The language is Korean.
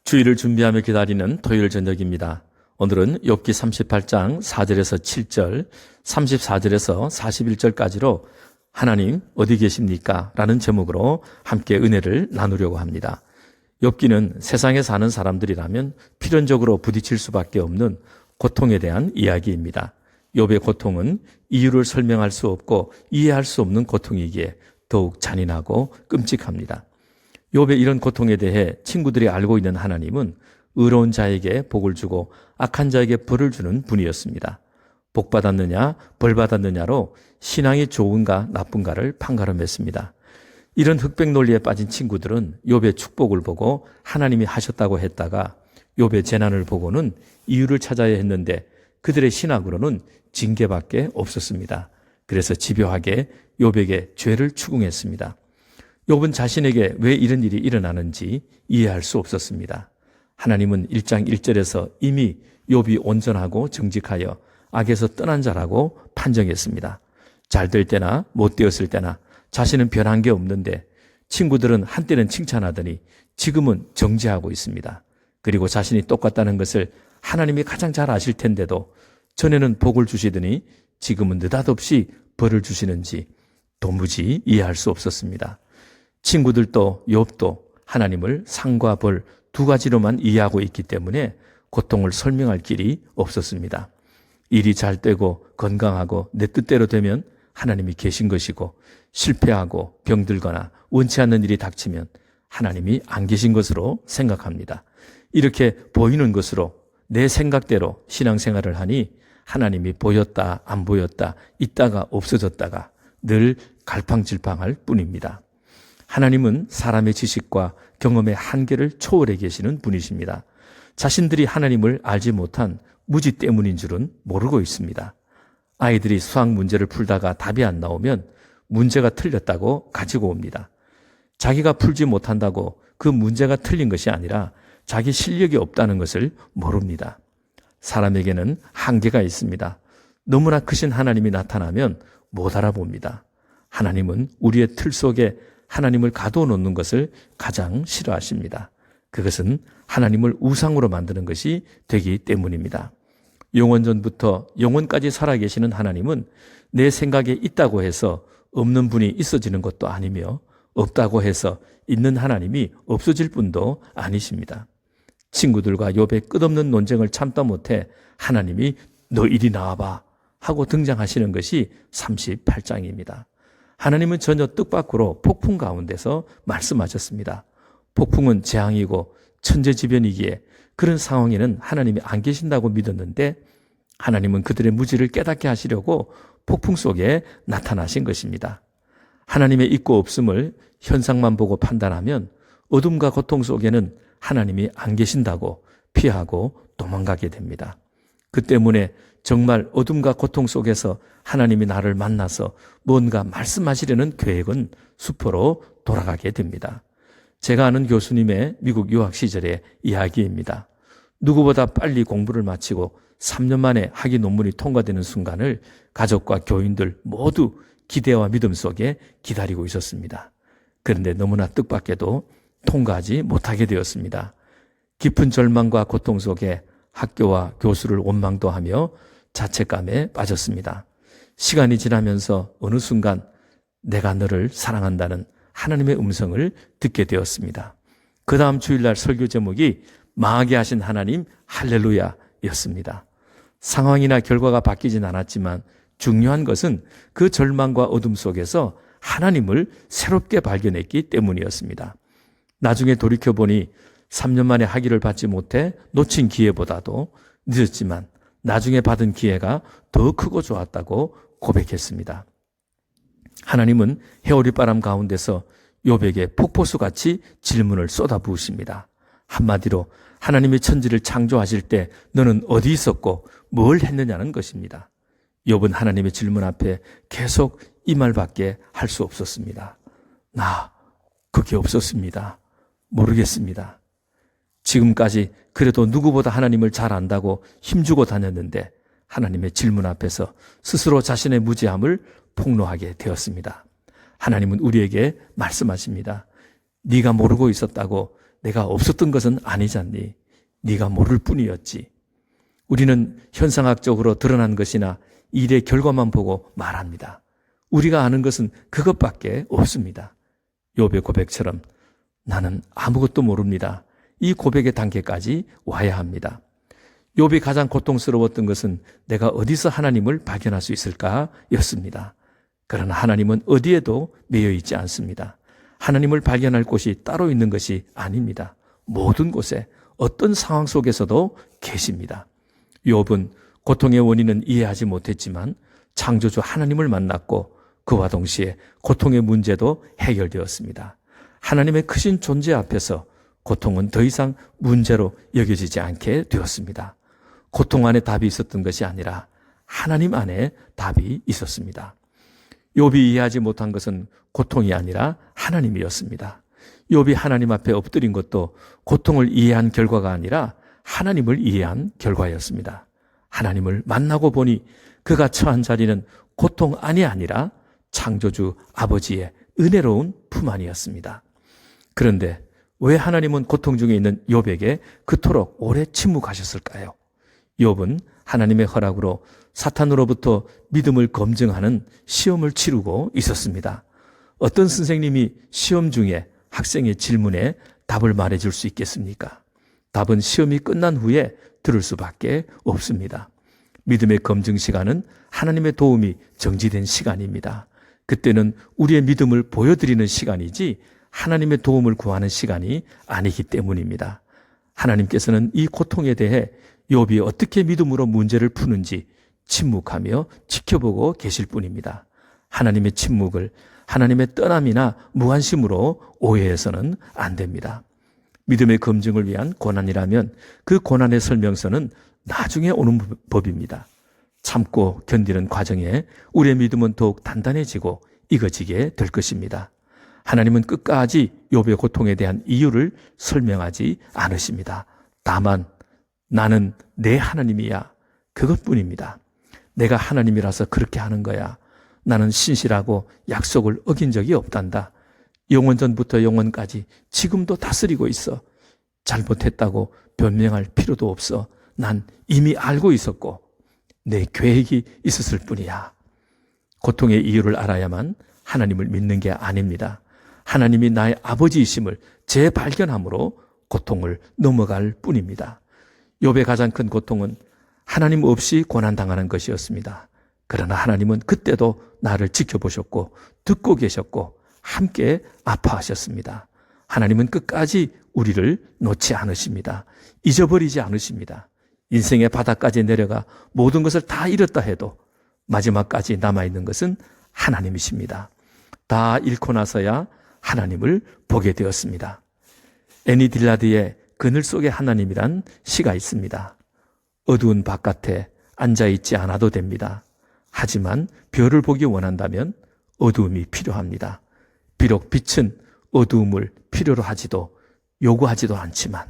주일을 준비하며 기다리는 토요일 저녁입니다. 오늘은 욥기 38장 4절에서 7절, 34절에서 41절까지로 하나님 어디 계십니까? 라는 제목으로 함께 은혜를 나누려고 합니다. 욥기는 세상에 사는 사람들이라면 필연적으로 부딪힐 수밖에 없는 고통에 대한 이야기입니다. 욥의 고통은 이유를 설명할 수 없고 이해할 수 없는 고통이기에 더욱 잔인하고 끔찍합니다. 욥의 이런 고통에 대해 친구들이 알고 있는 하나님은 의로운 자에게 복을 주고 악한 자에게 벌을 주는 분이었습니다. 복 받았느냐 벌 받았느냐로 신앙이 좋은가 나쁜가를 판가름했습니다. 이런 흑백 논리에 빠진 친구들은 욥의 축복을 보고 하나님이 하셨다고 했다가 욥의 재난을 보고는 이유를 찾아야 했는데 그들의 신학으로는 징계밖에 없었습니다. 그래서 집요하게 욥에게 죄를 추궁했습니다. 욥은 자신에게 왜 이런 일이 일어나는지 이해할 수 없었습니다. 하나님은 1장 1절에서 이미 욥이 온전하고 정직하여 악에서 떠난 자라고 판정했습니다. 잘 될 때나 못 되었을 때나 자신은 변한 게 없는데 친구들은 한때는 칭찬하더니 지금은 정죄하고 있습니다. 그리고 자신이 똑같다는 것을 하나님이 가장 잘 아실 텐데도 전에는 복을 주시더니 지금은 느닷없이 벌을 주시는지 도무지 이해할 수 없었습니다. 친구들도 욥도 하나님을 상과 벌 두 가지로만 이해하고 있기 때문에 고통을 설명할 길이 없었습니다. 일이 잘 되고 건강하고 내 뜻대로 되면 하나님이 계신 것이고 실패하고 병들거나 원치 않는 일이 닥치면 하나님이 안 계신 것으로 생각합니다. 이렇게 보이는 것으로 내 생각대로 신앙생활을 하니 하나님이 보였다 안 보였다 있다가 없어졌다가 늘 갈팡질팡할 뿐입니다. 하나님은 사람의 지식과 경험의 한계를 초월해 계시는 분이십니다. 자신들이 하나님을 알지 못한 무지 때문인 줄은 모르고 있습니다. 아이들이 수학 문제를 풀다가 답이 안 나오면 문제가 틀렸다고 가지고 옵니다. 자기가 풀지 못한다고 그 문제가 틀린 것이 아니라 자기 실력이 없다는 것을 모릅니다. 사람에게는 한계가 있습니다. 너무나 크신 하나님이 나타나면 못 알아봅니다. 하나님은 우리의 틀 속에 하나님을 가둬놓는 것을 가장 싫어하십니다. 그것은 하나님을 우상으로 만드는 것이 되기 때문입니다. 영원전부터 영원까지 살아계시는 하나님은 내 생각에 있다고 해서 없는 분이 있어지는 것도 아니며 없다고 해서 있는 하나님이 없어질 분도 아니십니다. 친구들과 욥의 끝없는 논쟁을 참다 못해 하나님이 너 이리 나와봐 하고 등장하시는 것이 38장입니다. 하나님은 전혀 뜻밖으로 폭풍 가운데서 말씀하셨습니다. 폭풍은 재앙이고 천재지변이기에 그런 상황에는 하나님이 안 계신다고 믿었는데 하나님은 그들의 무지를 깨닫게 하시려고 폭풍 속에 나타나신 것입니다. 하나님의 있고 없음을 현상만 보고 판단하면 어둠과 고통 속에는 하나님이 안 계신다고 피하고 도망가게 됩니다. 그 때문에 정말 어둠과 고통 속에서 하나님이 나를 만나서 뭔가 말씀하시려는 계획은 수포로 돌아가게 됩니다. 제가 아는 교수님의 미국 유학 시절의 이야기입니다. 누구보다 빨리 공부를 마치고 3년 만에 학위 논문이 통과되는 순간을 가족과 교인들 모두 기대와 믿음 속에 기다리고 있었습니다. 그런데 너무나 뜻밖에도 통과하지 못하게 되었습니다. 깊은 절망과 고통 속에 학교와 교수를 원망도 하며 자책감에 빠졌습니다. 시간이 지나면서 어느 순간 내가 너를 사랑한다는 하나님의 음성을 듣게 되었습니다. 그 다음 주일날 설교 제목이 망하게 하신 하나님 할렐루야였습니다. 상황이나 결과가 바뀌진 않았지만 중요한 것은 그 절망과 어둠 속에서 하나님을 새롭게 발견했기 때문이었습니다. 나중에 돌이켜보니 3년 만에 학위를 받지 못해 놓친 기회보다도 늦었지만 나중에 받은 기회가 더 크고 좋았다고 고백했습니다. 하나님은 해오리바람 가운데서 욥에게 폭포수같이 질문을 쏟아부으십니다. 한마디로 하나님이 천지를 창조하실 때 너는 어디 있었고 뭘 했느냐는 것입니다. 욥은 하나님의 질문 앞에 계속 이 말밖에 할 수 없었습니다. 나 그게 없었습니다. 모르겠습니다. 지금까지 그래도 누구보다 하나님을 잘 안다고 힘주고 다녔는데 하나님의 질문 앞에서 스스로 자신의 무지함을 폭로하게 되었습니다. 하나님은 우리에게 말씀하십니다. 네가 모르고 있었다고 내가 없었던 것은 아니잖니. 네가 모를 뿐이었지. 우리는 현상학적으로 드러난 것이나 일의 결과만 보고 말합니다. 우리가 아는 것은 그것밖에 없습니다. 욥의 고백처럼 나는 아무것도 모릅니다. 이 고백의 단계까지 와야 합니다. 욥이 가장 고통스러웠던 것은 내가 어디서 하나님을 발견할 수 있을까 였습니다. 그러나 하나님은 어디에도 매여 있지 않습니다. 하나님을 발견할 곳이 따로 있는 것이 아닙니다. 모든 곳에 어떤 상황 속에서도 계십니다. 욥은 고통의 원인은 이해하지 못했지만 창조주 하나님을 만났고 그와 동시에 고통의 문제도 해결되었습니다. 하나님의 크신 존재 앞에서 고통은 더 이상 문제로 여겨지지 않게 되었습니다. 고통 안에 답이 있었던 것이 아니라 하나님 안에 답이 있었습니다. 욥이 이해하지 못한 것은 고통이 아니라 하나님이었습니다. 욥이 하나님 앞에 엎드린 것도 고통을 이해한 결과가 아니라 하나님을 이해한 결과였습니다. 하나님을 만나고 보니 그가 처한 자리는 고통 안이 아니라 창조주 아버지의 은혜로운 품 안이었습니다. 그런데 왜 하나님은 고통 중에 있는 욥에게 그토록 오래 침묵하셨을까요? 욥은 하나님의 허락으로 사탄으로부터 믿음을 검증하는 시험을 치르고 있었습니다. 어떤 선생님이 시험 중에 학생의 질문에 답을 말해줄 수 있겠습니까? 답은 시험이 끝난 후에 들을 수밖에 없습니다. 믿음의 검증 시간은 하나님의 도움이 정지된 시간입니다. 그때는 우리의 믿음을 보여드리는 시간이지 하나님의 도움을 구하는 시간이 아니기 때문입니다. 하나님께서는 이 고통에 대해 욥이 어떻게 믿음으로 문제를 푸는지 침묵하며 지켜보고 계실 뿐입니다. 하나님의 침묵을 하나님의 떠남이나 무관심으로 오해해서는 안 됩니다. 믿음의 검증을 위한 고난이라면 그 고난의 설명서는 나중에 오는 법입니다. 참고 견디는 과정에 우리의 믿음은 더욱 단단해지고 익어지게 될 것입니다. 하나님은 끝까지 욥의 고통에 대한 이유를 설명하지 않으십니다. 다만 나는 내 하나님이야. 그것뿐입니다. 내가 하나님이라서 그렇게 하는 거야. 나는 신실하고 약속을 어긴 적이 없단다. 영원전부터 영원까지 지금도 다스리고 있어. 잘못했다고 변명할 필요도 없어. 난 이미 알고 있었고 내 계획이 있었을 뿐이야. 고통의 이유를 알아야만 하나님을 믿는 게 아닙니다. 하나님이 나의 아버지이심을 재발견함으로 고통을 넘어갈 뿐입니다. 욥의 가장 큰 고통은 하나님 없이 고난당하는 것이었습니다. 그러나 하나님은 그때도 나를 지켜보셨고 듣고 계셨고 함께 아파하셨습니다. 하나님은 끝까지 우리를 놓지 않으십니다. 잊어버리지 않으십니다. 인생의 바닥까지 내려가 모든 것을 다 잃었다 해도 마지막까지 남아있는 것은 하나님이십니다. 다 잃고 나서야 하나님을 보게 되었습니다. 애니 딜라드의 그늘 속의 하나님이란 시가 있습니다. 어두운 바깥에 앉아있지 않아도 됩니다. 하지만 별을 보기 원한다면 어두움이 필요합니다. 비록 빛은 어두움을 필요로 하지도 요구하지도 않지만